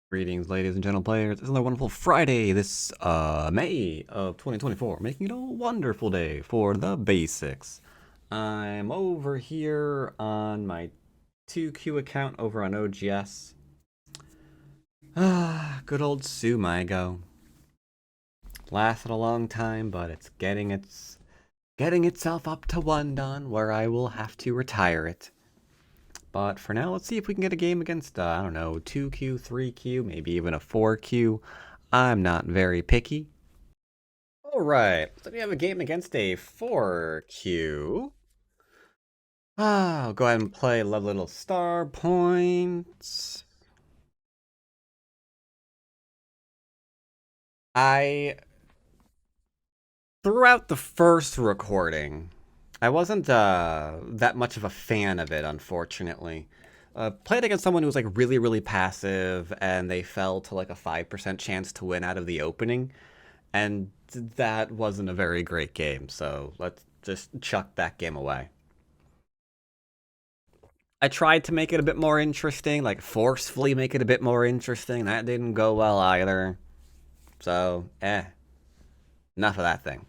Greetings, ladies and gentle players. It's another wonderful Friday this May of 2024, making it a wonderful day for the basics. I'm over here on my 2Q account over on OGS. Good old Go. Lasted a long time, but it's getting itself up to 1 done, where I will have to retire it. But for now, let's see if we can get a game against, I don't know, 2Q, 3Q, maybe even a 4Q. I'm not very picky. Alright, so we have a game against a 4Q. I'll go ahead and play Love Little Star Points. Throughout the first recording, I wasn't that much of a fan of it, unfortunately. Played against someone who was like really, really passive, and they fell to like a 5% chance to win out of the opening, and that wasn't a very great game. So let's just chuck that game away. I tried to make it a bit more interesting, like forcefully make it a bit more interesting. That didn't go well either. So, enough of that thing.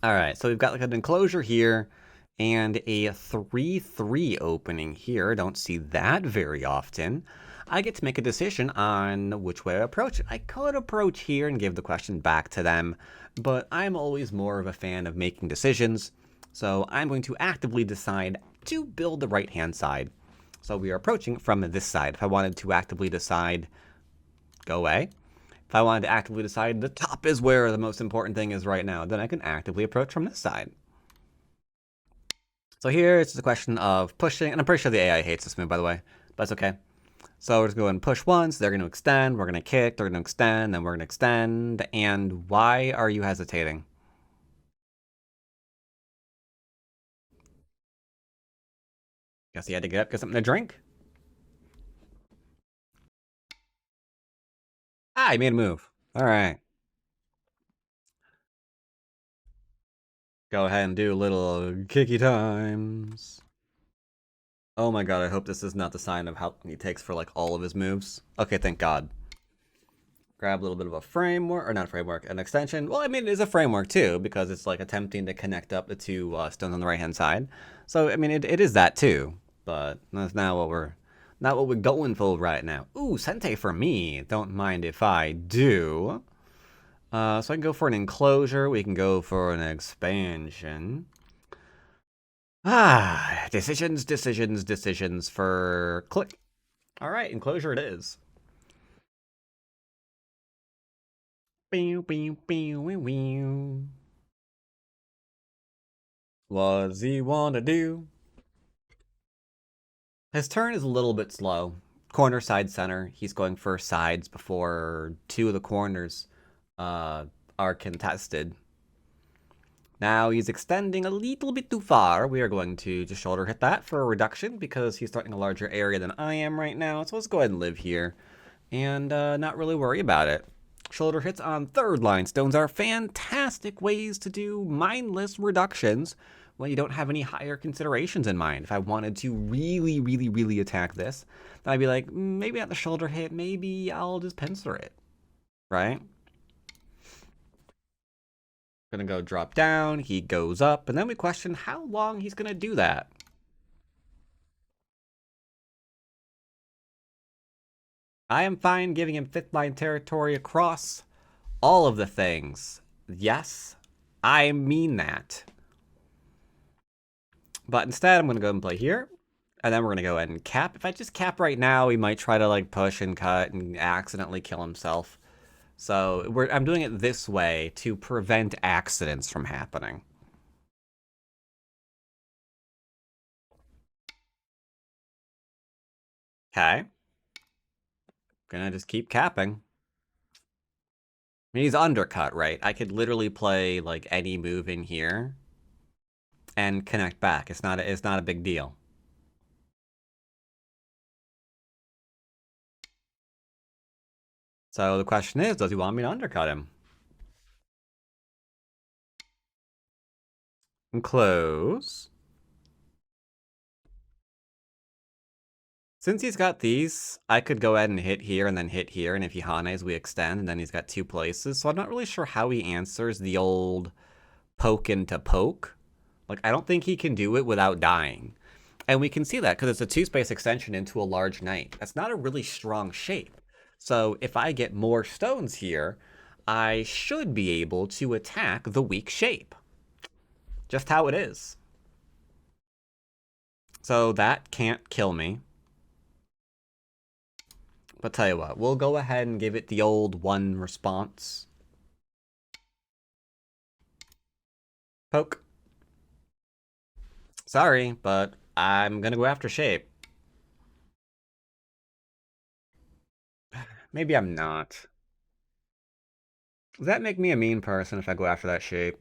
All right, so we've got like an enclosure here and a 3-3 opening here. Don't see that very often. I get to make a decision on which way I approach it. I could approach here and give the question back to them, but I'm always more of a fan of making decisions. So I'm going to actively decide to build the right-hand side. So we are approaching from this side. If I wanted to actively decide, go away. If I wanted to actively decide the top is where the most important thing is right now, then I can actively approach from this side. So here it's just a question of pushing, and I'm pretty sure the AI hates this move, by the way, but that's okay. So we're just going to push once, they're going to extend, we're going to kick, they're going to extend, then we're going to extend, and why are you hesitating? Guess he had to get up, get something to drink? Ah, he made a move. Alright. Go ahead and do a little kicky times. Oh my god, I hope this is not the sign of how long he takes for like all of his moves. Okay, thank god. Grab a little bit of a framework, or not a framework, an extension. Well, I mean, it is a framework too, because it's like attempting to connect up the two stones on the right hand side. So, I mean, it is that too, but that's not what we're going for right now. Ooh, Sente for me. Don't mind if I do. So I can go for an enclosure. We can go for an expansion. Decisions, decisions, decisions for click. All right, enclosure it is. What does he want to do? His turn is a little bit slow. Corner, side, center. He's going for sides before two of the corners are contested. Now he's extending a little bit too far. We are going to just shoulder hit that for a reduction because he's starting a larger area than I am right now. So let's go ahead and live here and not really worry about it. Shoulder hits on third line stones are fantastic ways to do mindless reductions when you don't have any higher considerations in mind. If I wanted to really, really, really attack this, then I'd be like, maybe not the shoulder hit, maybe I'll just pincer it, right? Gonna go drop down, he goes up, and then we question how long he's gonna do that. I am fine giving him fifth line territory across all of the things. Yes, I mean that. But instead, I'm going to go and play here. And then we're going to go ahead and cap. If I just cap right now, he might try to like push and cut and accidentally kill himself. So I'm doing it this way to prevent accidents from happening. Okay. Gonna just keep capping. I mean, he's undercut, right? I could literally play like any move in here and connect back. It's not a big deal. So the question is, does he want me to undercut him? And close. Since he's got these, I could go ahead and hit here and then hit here, and if he Hanes, we extend, and then he's got two places. So I'm not really sure how he answers the old poke into poke. Like, I don't think he can do it without dying. And we can see that because it's a two-space extension into a large knight. That's not a really strong shape. So if I get more stones here, I should be able to attack the weak shape. Just how it is. So that can't kill me. But tell you what, we'll go ahead and give it the old one response. Poke. Sorry, but I'm gonna go after shape. Maybe I'm not. Does that make me a mean person if I go after that shape?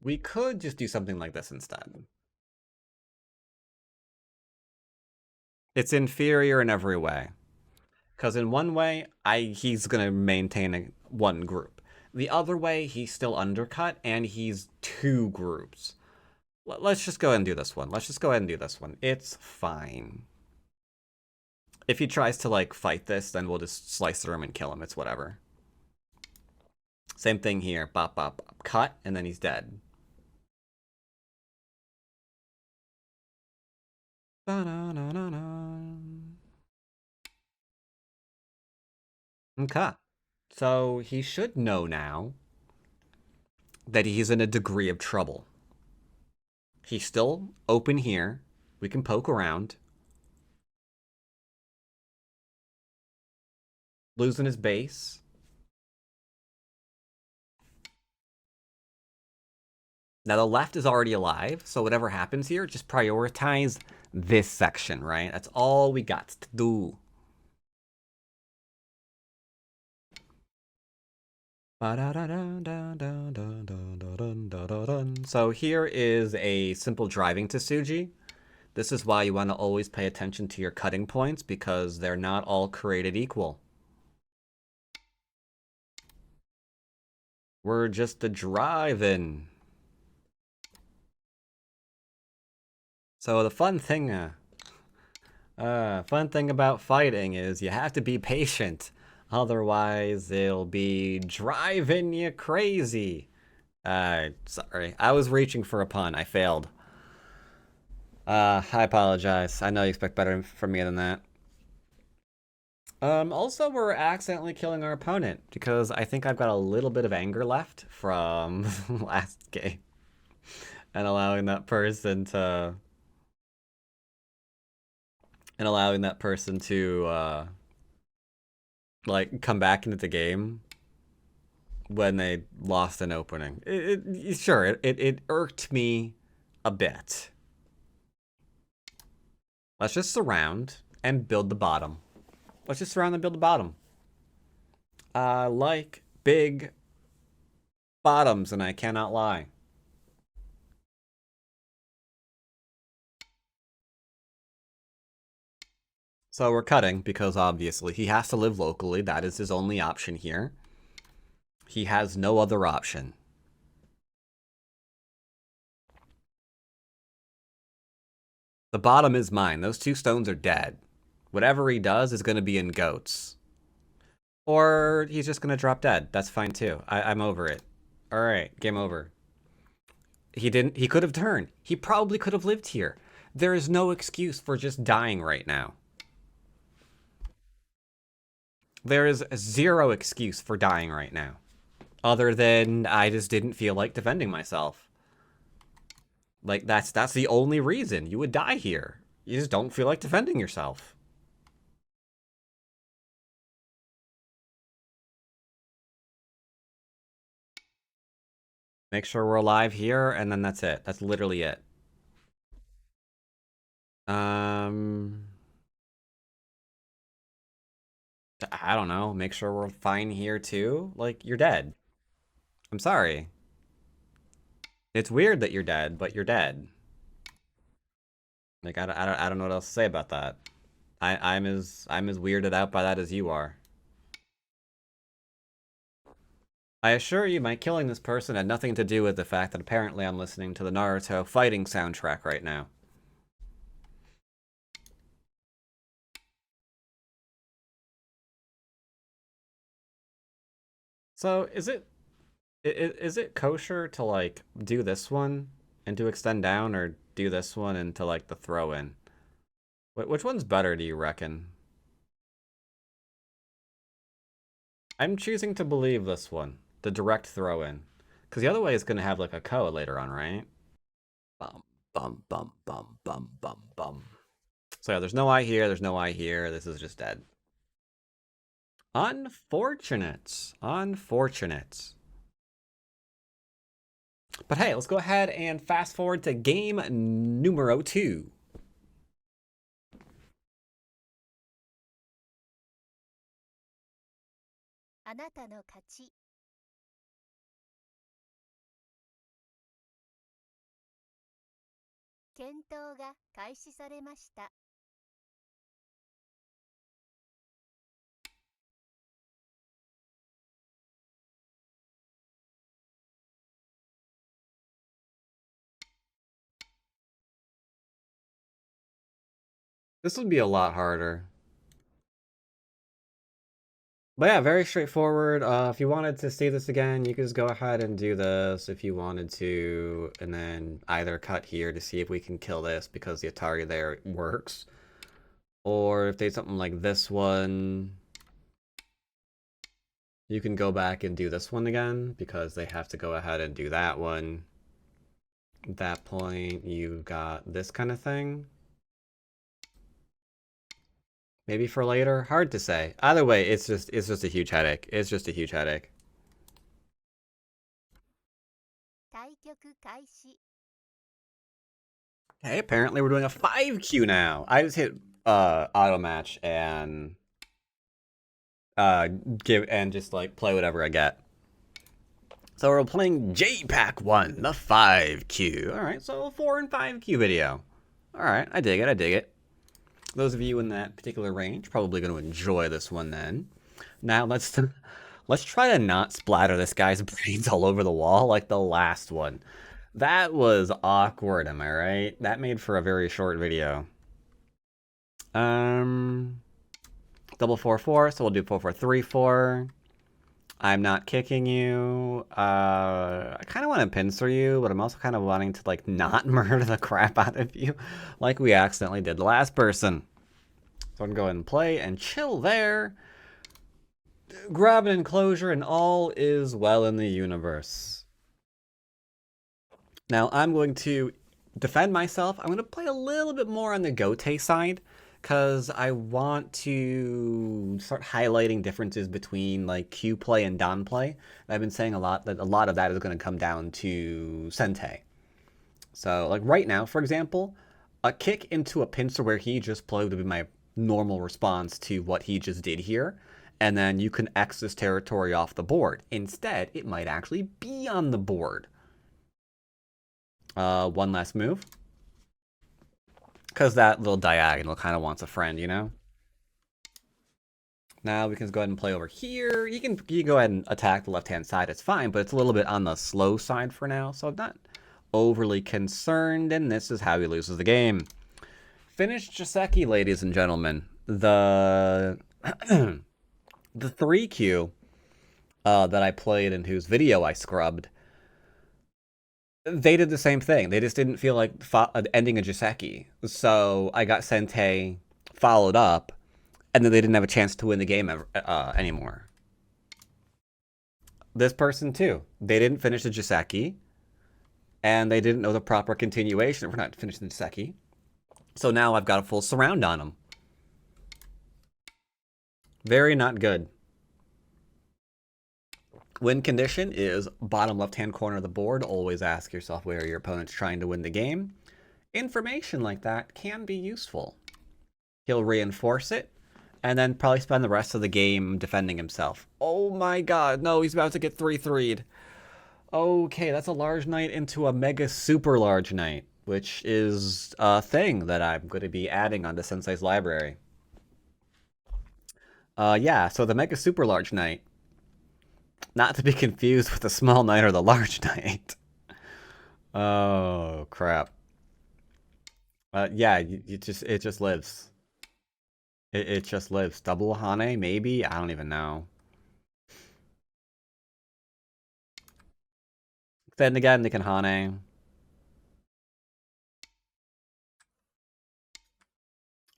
We could just do something like this instead. It's inferior in every way. Because in one way, he's going to maintain one group. The other way, he's still undercut, and he's two groups. Let's just go ahead and do this one. Let's just go ahead and do this one. It's fine. If he tries to, like, fight this, then we'll just slice through him and kill him. It's whatever. Same thing here. Bop, bop, bop. Cut, and then he's dead. Okay. So he should know now that he's in a degree of trouble. He's still open here. We can poke around. Losing his base. Now the left is already alive, so whatever happens here, just prioritize this section, right? That's all we got to do. So here is a simple driving Tsuji. This is why you want to always pay attention to your cutting points, because they're not all created equal. We're just a driving. So the fun thing about fighting is you have to be patient. Otherwise, it'll be driving you crazy. Sorry. I was reaching for a pun. I failed. I apologize. I know you expect better from me than that. Also, we're accidentally killing our opponent because I think I've got a little bit of anger left from last game. And allowing that person to... like, come back into the game when they lost an opening. It irked me a bit. Let's just surround and build the bottom. Let's just surround and build the bottom. I like big bottoms, and I cannot lie. So we're cutting because obviously he has to live locally. That is his only option here. He has no other option. The bottom is mine. Those two stones are dead. Whatever he does is going to be in goats. Or he's just going to drop dead. That's fine too. I'm over it. All right, game over. He could have turned. He probably could have lived here. There is no excuse for just dying right now. There is zero excuse for dying right now. Other than I just didn't feel like defending myself. Like, that's the only reason you would die here. You just don't feel like defending yourself. Make sure we're alive here, and then that's it. That's literally it. I don't know. Make sure we're fine here too. Like, you're dead. I'm sorry. It's weird that you're dead, but you're dead. Like, I don't know what else to say about that. I'm as weirded out by that as you are. I assure you, my killing this person had nothing to do with the fact that apparently I'm listening to the Naruto fighting soundtrack right now. So, is it kosher to like do this one and to extend down, or do this one into like the throw in? Which one's better, do you reckon? I'm choosing to believe this one, the direct throw in, because the other way is going to have like a code later on, right? Bum bum bum bum bum bum bum. So yeah, there's no I here. There's no I here. This is just dead. Unfortunate. Unfortunate. But hey, let's go ahead and fast forward to game numero 2. あなたの勝ち。検討が開始されました。This would be a lot harder. But yeah, very straightforward. If you wanted to see this again, you could just go ahead and do this if you wanted to, and then either cut here to see if we can kill this because the Atari there works. Or if they something like this one, you can go back and do this one again because they have to go ahead and do that one. At that point, you've got this kind of thing. Maybe for later, hard to say. Either way, it's just a huge headache. It's just a huge headache. 対局開始。Okay, apparently we're doing a 5Q now. I just hit auto match and give and just like play whatever I get. So we're playing JPack 1, the 5Q. Alright, so a 4 and 5Q video. Alright, I dig it, I dig it. Those of you in that particular range probably going to enjoy this one then. Now let's try to not splatter this guy's brains all over the wall like the last one. That was awkward, am I right? That made for a very short video. Double 4-4, so we'll do 4-4-3-4. I'm not kicking you. I kind of want to pincer you, but I'm also kind of wanting to like not murder the crap out of you, like we accidentally did the last person. So I'm going to go ahead and play and chill there. Grab an enclosure, and all is well in the universe. Now I'm going to defend myself. I'm going to play a little bit more on the Gote side, because I want to start highlighting differences between like Q play and Don play. I've been saying a lot that a lot of that is going to come down to Sente. So like right now, for example, a kick into a pincer where he just played would be my normal response to what he just did here. And then you can X this territory off the board. Instead, it might actually be on the board. One last move. Because that little diagonal kind of wants a friend, you know? Now we can go ahead and play over here. You can go ahead and attack the left-hand side. It's fine, but it's a little bit on the slow side for now. So I'm not overly concerned, and this is how he loses the game. Finished Joseki, ladies and gentlemen. The the 3Q that I played and whose video I scrubbed, they did the same thing. They just didn't feel like ending a Joseki. So I got Sente followed up, and then they didn't have a chance to win the game anymore. This person, too. They didn't finish the Joseki, and they didn't know the proper continuation. We're not finishing the Joseki. So now I've got a full surround on them. Very not good. Win condition is bottom left-hand corner of the board. Always ask yourself where your opponent's trying to win the game. Information like that can be useful. He'll reinforce it, and then probably spend the rest of the game defending himself. Oh my god, no, he's about to get 3-3'd. Okay, that's a large knight into a mega super large knight, which is a thing that I'm going to be adding onto Sensei's library. Yeah, so the mega super large knight Not to be confused with the small knight or the large knight. Oh crap. Yeah, it just lives. It just lives. Double Hane, maybe? I don't even know. Then again, they can Hane.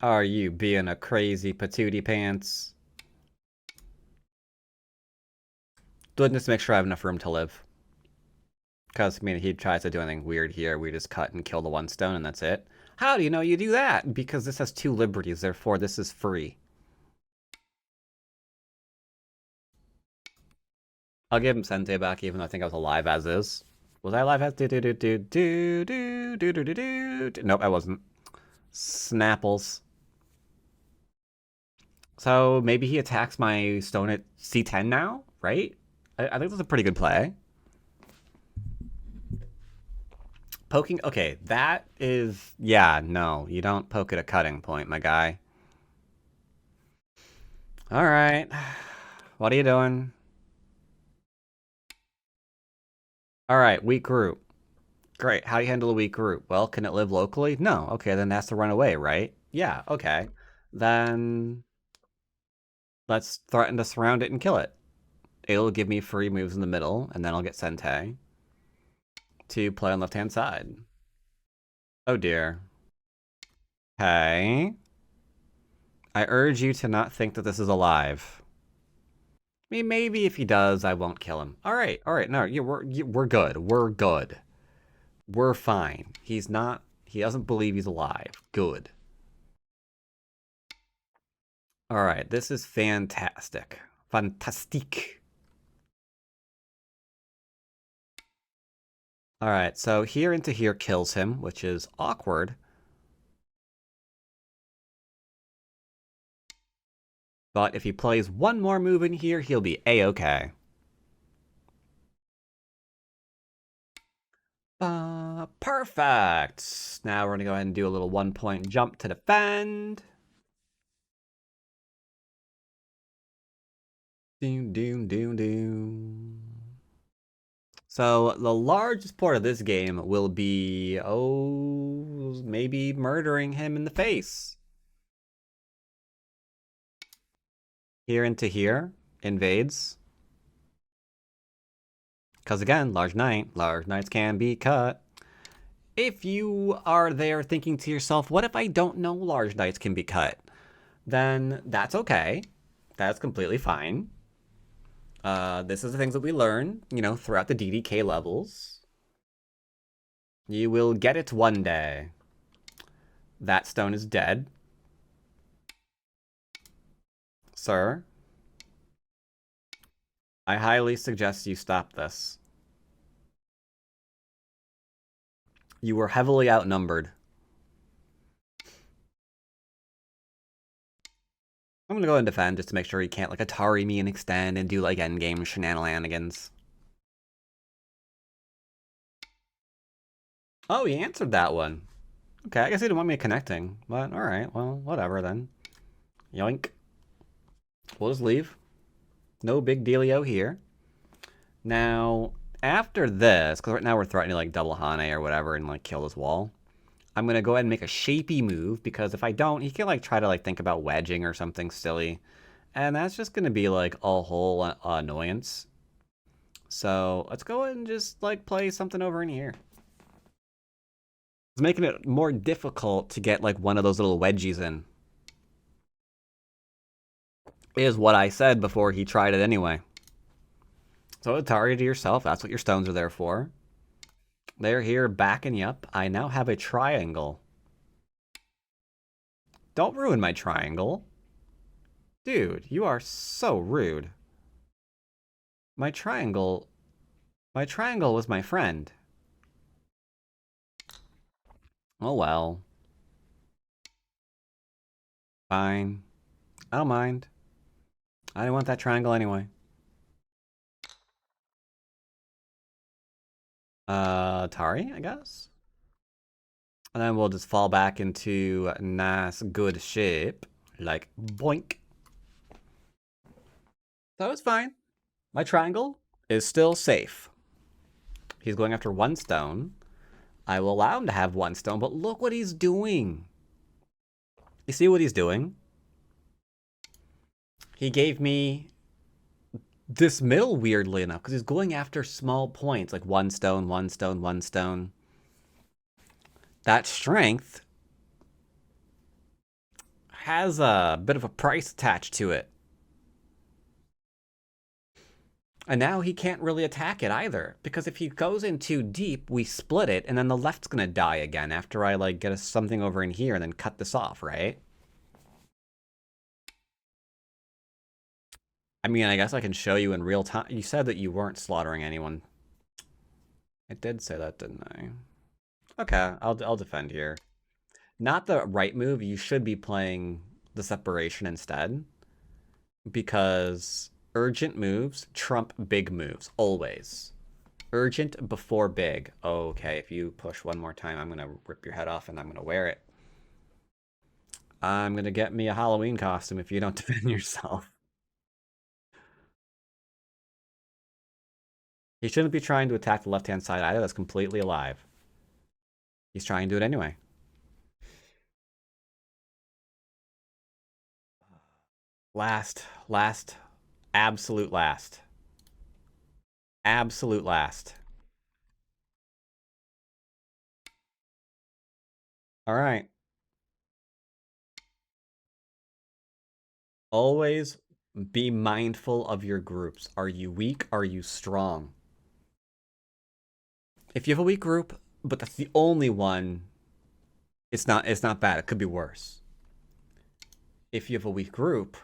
Are you being a crazy patootie pants? Doing this to make sure I have enough room to live. Because, I mean, he tries to do anything weird here. We just cut and kill the one stone and that's it. How do you know you do that? Because this has 2 liberties, therefore this is free. I'll give him Sente back, even though I think I was alive as is. Was I alive as? Do do do do do do do do do do. Nope, I wasn't. Snapples. So maybe he attacks my stone at C10 now, right? I think that's a pretty good play. Poking, okay, that is, yeah, no, you don't poke at a cutting point, my guy. All right, what are you doing? All right, weak group. Great, how do you handle a weak group? Well, can it live locally? No, okay, then it has to run away, right? Yeah, okay. Then let's threaten to surround it and kill it. It'll give me free moves in the middle, and then I'll get Sente to play on left-hand side. Oh dear. Okay. I urge you to not think that this is alive. I mean, maybe if he does, I won't kill him. All right, no, we're good. We're good. We're fine. He's not. He doesn't believe he's alive. Good. All right, this is fantastic. Fantastique. All right, so here into here kills him, which is awkward. But if he plays one more move in here, he'll be A-okay. Perfect. Now we're going to go ahead and do a little 1-point jump to defend. Doom, doom, doom, doom. So the largest part of this game will be, oh, maybe murdering him in the face. Here into here, invades. Because again, large knights can be cut. If you are there thinking to yourself, what if I don't know large knights can be cut? Then that's okay. That's completely fine. This is the things that we learn, throughout the DDK levels. You will get it one day. That stone is dead. Sir, I highly suggest you stop this. You were heavily outnumbered. I'm gonna go and defend just to make sure he can't like Atari me and extend and do like endgame shenanigans. Oh, he answered that one. Okay, I guess he didn't want me connecting, but alright, well, whatever then. Yoink. We'll just leave. No big dealio here. Now, after this, because right now we're threatening like double Hane or whatever and like kill this wall, I'm gonna go ahead and make a shapy move because if I don't, he can like try to like think about wedging or something silly. And that's just gonna be like a whole annoyance. So let's go ahead and just like play something over in here. It's making it more difficult to get like one of those little wedgies in. Is what I said before he tried it anyway. So Atari to yourself, that's what your stones are there for. They're here backing you up. I now have a triangle. Don't ruin my triangle. Dude, you are so rude. My triangle was my friend. Oh well. Fine. I don't mind. I didn't want that triangle anyway. Atari, I guess. And then we'll just fall back into nice, good shape. Like, boink. That was fine. My triangle is still safe. He's going after one stone. I will allow him to have one stone, but look what he's doing. You see what he's doing? He gave me this middle, weirdly enough, because he's going after small points like one stone, one stone, one stone. That strength has a bit of a price attached to it. And now he can't really attack it either, because if he goes in too deep, we split it, and then the left's gonna die again after I like get something over in here and then cut this off, right? I mean, I guess I can show you in real time. You said that you weren't slaughtering anyone. I did say that, didn't I? Okay, I'll defend here. Not the right move. You should be playing the separation instead, because urgent moves trump big moves always. Urgent before big. Okay, if you push one more time, I'm gonna rip your head off and I'm gonna wear it. I'm gonna get me a Halloween costume if you don't defend yourself. He shouldn't be trying to attack the left-hand side either. That's completely alive. He's trying to do it anyway. Last, absolute last. Absolute last. All right. Always be mindful of your groups. Are you weak? Are you strong? If you have a weak group, but that's the only one, it's not bad. It could be worse. If you have a weak group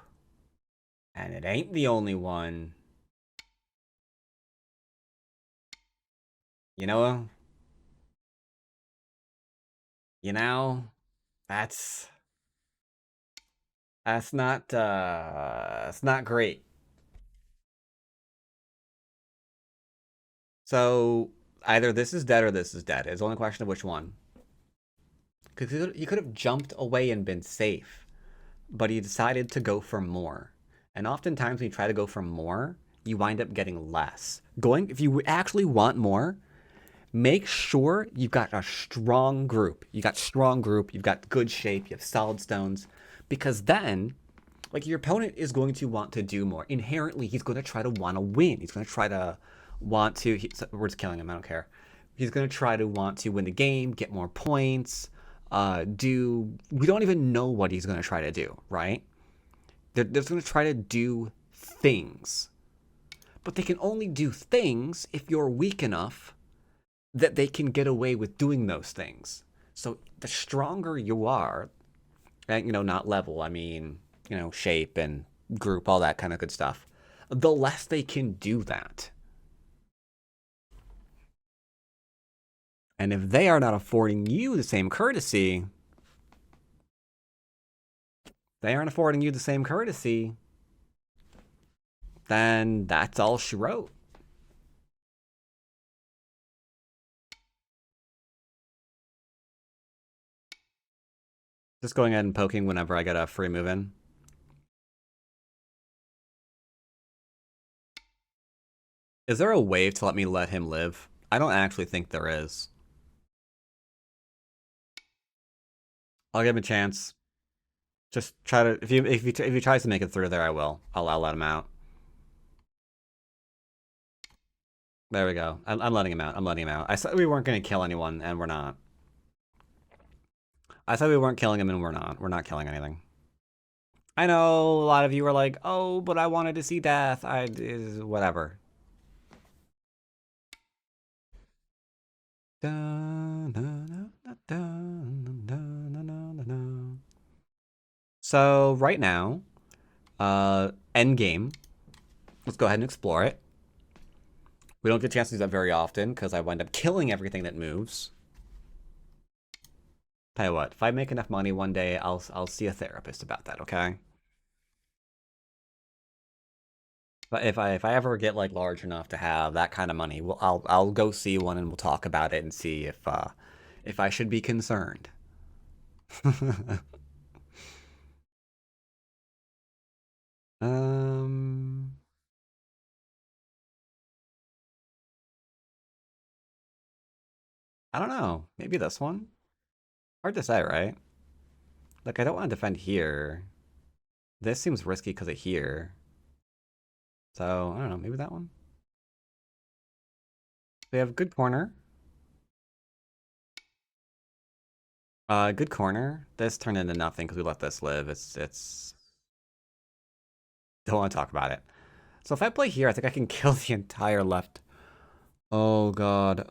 and it ain't the only one, you know, you know, that's that's not great. So either this is dead or this is dead. It's only a question of which one. Because he could have jumped away and been safe, but he decided to go for more. And oftentimes, when you try to go for more, you wind up getting less. If you actually want more, make sure you've got a strong group. You got strong group. You've got good shape. You have solid stones, because then, like your opponent is going to want to do more. Inherently, he's going to try to want to win. He's going to try to want to. We're just killing him. I don't care. He's going to try to want to win the game, get more points. We don't even know what he's going to try to do, right? They're going to try to do things, but they can only do things if you're weak enough that they can get away with doing those things. So the stronger you are, and not level, I mean, shape and group, all that kind of good stuff, the less they can do that. And if they are not affording you the same courtesy, then that's all she wrote. Just going ahead and poking whenever I get a free move in. Is there a way to let him live? I don't actually think there is. I'll give him a chance. Just try to if he tries to make it through there, I will. I'll let him out. There we go. I'm letting him out. I'm letting him out. I said we weren't going to kill anyone, and we're not. I said we weren't killing him, and we're not. We're not killing anything. I know a lot of you are like, oh, but I wanted to see death. Whatever. So right now, endgame. Let's go ahead and explore it. We don't get a chance to do that very often because I wind up killing everything that moves. Tell you what, if I make enough money one day, I'll see a therapist about that. Okay. But if I ever get like large enough to have that kind of money, I'll go see one and we'll talk about it and see if I should be concerned. um. I don't know. Maybe this one? Hard to say, right? Like, I don't want to defend here. This seems risky because of here. So, I don't know. Maybe that one? We have good corner. Good corner. This turned into nothing because we let this live. It's... Don't want to talk about it. So if I play here, I think I can kill the entire left. Oh, God.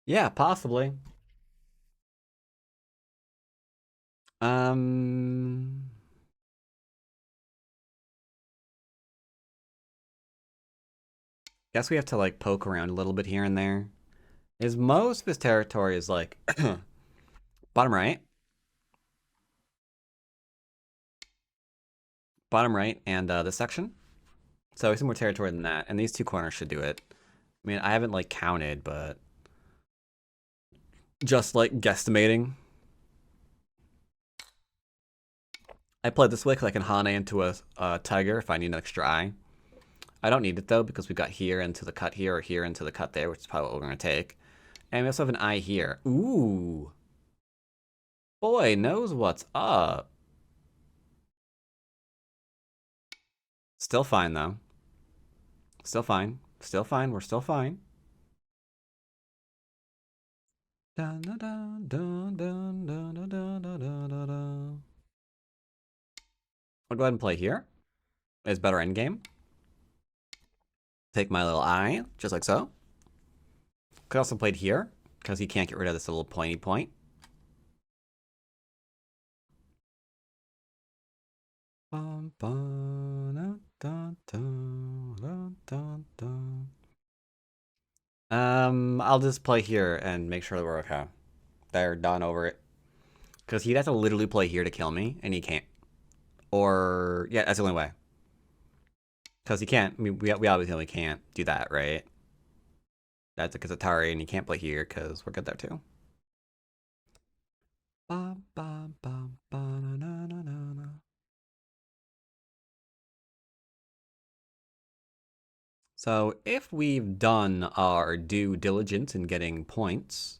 Yeah, possibly. Um... Guess we have to, like, poke around a little bit here and there. Is most of his territory is, like, bottom right. Bottom right and this section. So some more territory than that. And these two corners should do it. I mean, I haven't, like, counted, but... Just, like, guesstimating. I played this way because I can Hane into a Tiger if I need an extra eye. I don't need it, though, because we got here into the cut here or here into the cut there, which is probably what we're going to take. And we also have an eye here. Ooh. Boy knows what's up. Still fine, though. Still fine. Still fine. We're still fine. Dun, dun, dun, dun, dun, dun, dun, dun, dun, dun, dun. I'll go ahead and play here. It's better endgame. Take my little eye, just like so. Could also played here, because he can't get rid of this little pointy point. Bum, bum, dun, dun, dun, dun, dun, dun. I'll just play here and make sure that we're okay. They're done over it. Because he'd have to literally play here to kill me, and he can't. Or, yeah, that's the only way. Because he can't, I mean, we obviously can't do that, right? That's because Atari, and he can't play here, because we're good there too. Bum, bum, bum, bum, na, na, na, na. So if we've done our due diligence in getting points,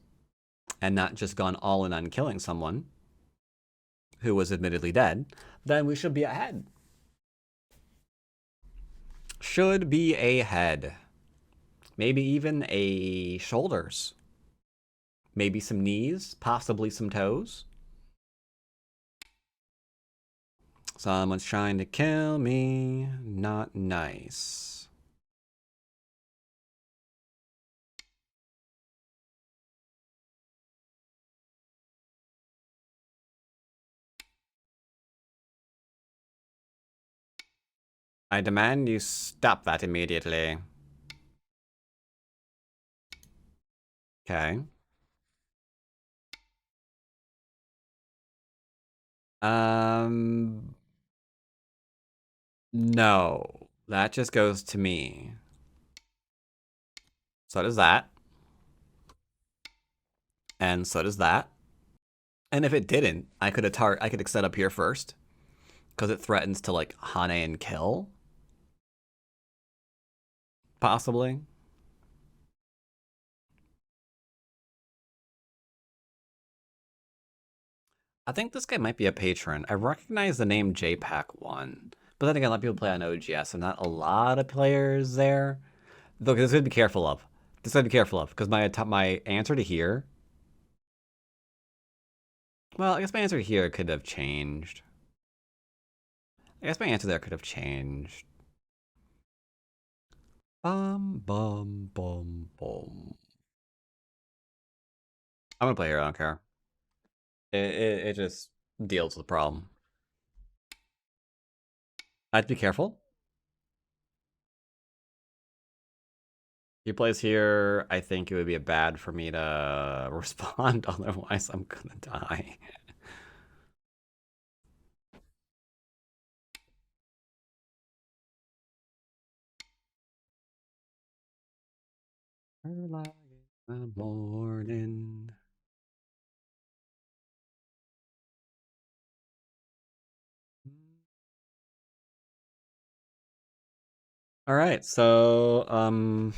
and not just gone all in on killing someone who was admittedly dead, then we should be ahead. Should be ahead. Maybe even a shoulders. Maybe some knees, possibly some toes. Someone's trying to kill me. Not nice. I demand you stop that immediately. Okay. Um... No. That just goes to me. So does that. And so does that. And if it didn't, I could have set up here first. Because it threatens to, like, Hane and kill. Possibly. I think this guy might be a patron. I recognize the name JPAC1. But then again, a lot of people play on OGS, and not a lot of players there. Though, this would be careful of. This I'd be careful of, because my answer to here... Well, I guess my answer to here could have changed. I guess my answer there could have changed. Bum, bum, bum, bum. I'm gonna play here, I don't care. It just deals with the problem. I have to be careful. He plays here, I think it would be bad for me to respond, otherwise I'm gonna die. Early in the morning. All right, so gonna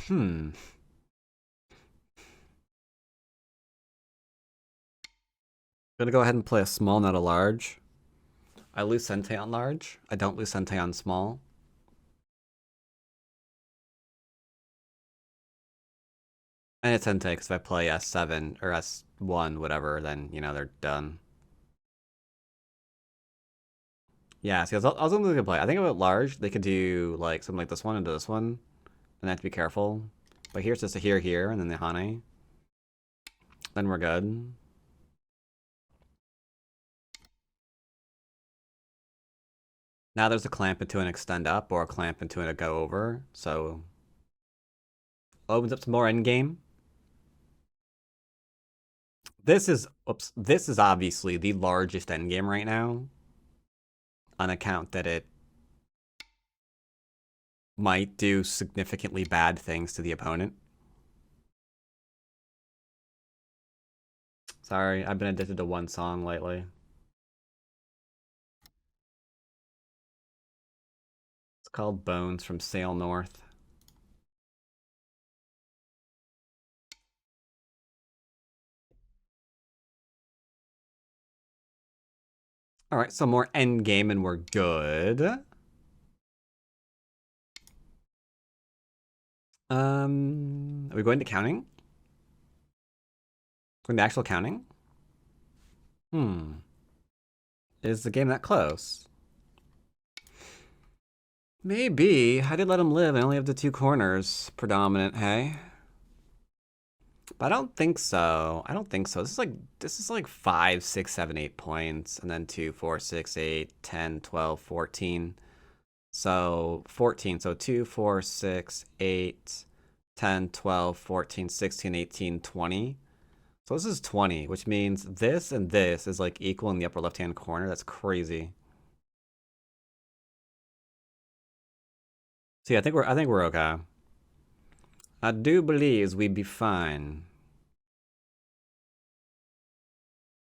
go ahead and play a small, not a large. I lose Sente on large. I don't lose Sente on small. And it's Sente because if I play S7 or S1, whatever, then they're done. Yeah, see, I was only gonna play. I think about large, they could do like something like this one into this one, and I have to be careful. But here's just a here, and then the Hane. Then we're good. Now there's a clamp into an extend up or a clamp into a go over, so opens up some more endgame. This is obviously the largest endgame right now, on account that it might do significantly bad things to the opponent. Sorry, I've been addicted to one song lately. It's called Bones from Sail North. All right, so more endgame and we're good. Are we going to counting? Going to actual counting? Is the game that close? Maybe. I did let him live. I only have the two corners predominant, hey? But I don't think so. I don't think so. This is like 5, 6, 7, 8 points, and then 2, 4, 6, 8, 10, 12, 14. So 14. So 2, 4, 6, 8, 10, 12, 14, 16, 18, 20. So this is 20, which means this and this is like equal in the upper left-hand corner. That's crazy. See, I think we're okay. I do believe we'd be fine.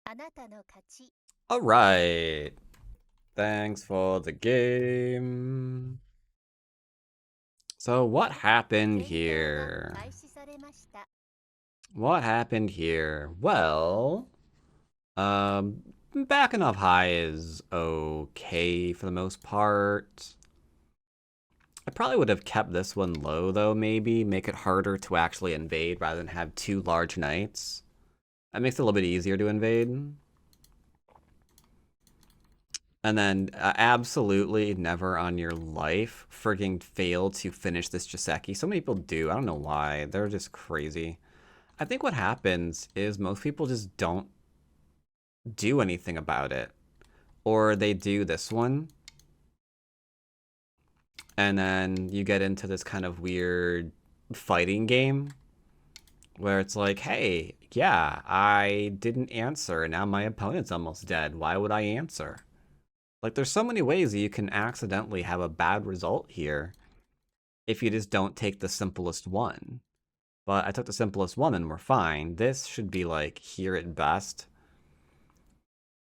あなたの勝ち。 All right. Thanks for the game. So what happened 戦闘が here? 開始されました。 What happened here? Well, um, backing off high is okay for the most part. I probably would have kept this one low though, maybe. Make it harder to actually invade rather than have two large knights. That makes it a little bit easier to invade. And then absolutely never on your life frigging fail to finish this Joseki. So many people do. I don't know why. They're just crazy. I think what happens is most people just don't do anything about it. Or they do this one. And then you get into this kind of weird fighting game where it's like, hey, yeah, I didn't answer, and now my opponent's almost dead. Why would I answer? Like, there's so many ways that you can accidentally have a bad result here if you just don't take the simplest one. But I took the simplest one and we're fine. This should be like here at best.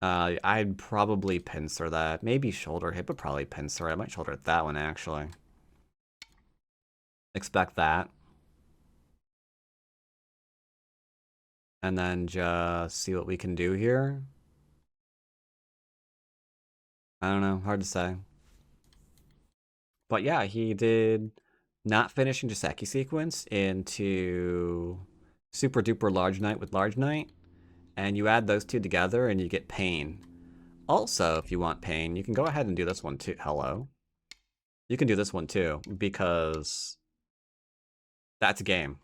I'd probably pincer that. Maybe shoulder hit, but probably pincer. I might shoulder hit that one actually. Expect that. And then just see what we can do here. I don't know, hard to say. But yeah, he did not finishing Joseki sequence into super duper large knight with large knight. And you add those two together and you get pain. Also, if you want pain, you can go ahead and do this one too. Hello. You can do this one too, because that's a game.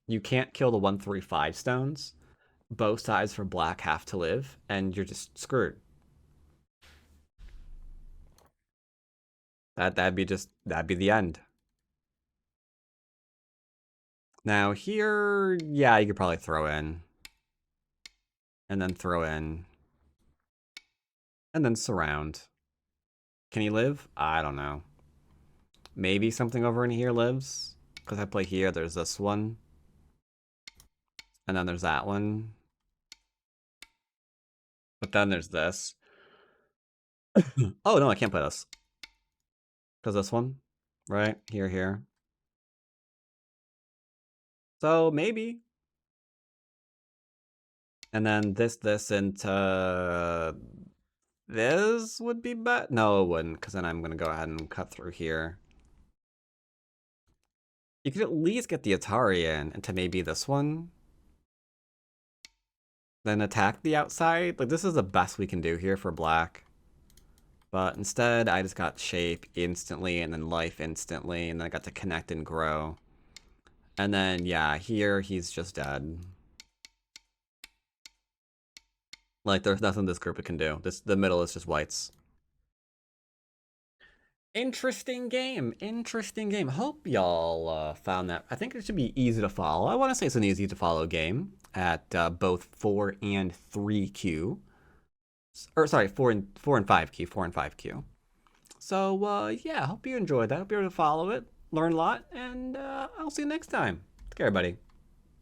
You can't kill the 1-3-5 stones. Both sides for black have to live, and you're just screwed. That'd be the end. Now here, yeah, you could probably throw in. And then throw in. And then surround. Can he live? I don't know. Maybe something over in here lives. Because I play here, there's this one. And then there's that one. But then there's this. Oh, no, I can't play this. Because this one. right? Here. So maybe. And then this into this would be better. No, it wouldn't, because then I'm going to go ahead and cut through here. You could at least get the Atari in into maybe this one. Then attack the outside. Like, this is the best we can do here for black. But instead, I just got shape instantly and then life instantly. And then I got to connect and grow. And then, yeah, here he's just dead. Like, there's nothing this group can do. The middle is just whites. Interesting game. Interesting game. Hope y'all found that. I think it should be easy to follow. I want to say it's an easy to follow game at both 4 and 3Q. Or sorry, 4 and 5Q. 4 and 5Q. So yeah, hope you enjoyed that. Hope you're able to follow it, learn a lot, and I'll see you next time. Take care, everybody.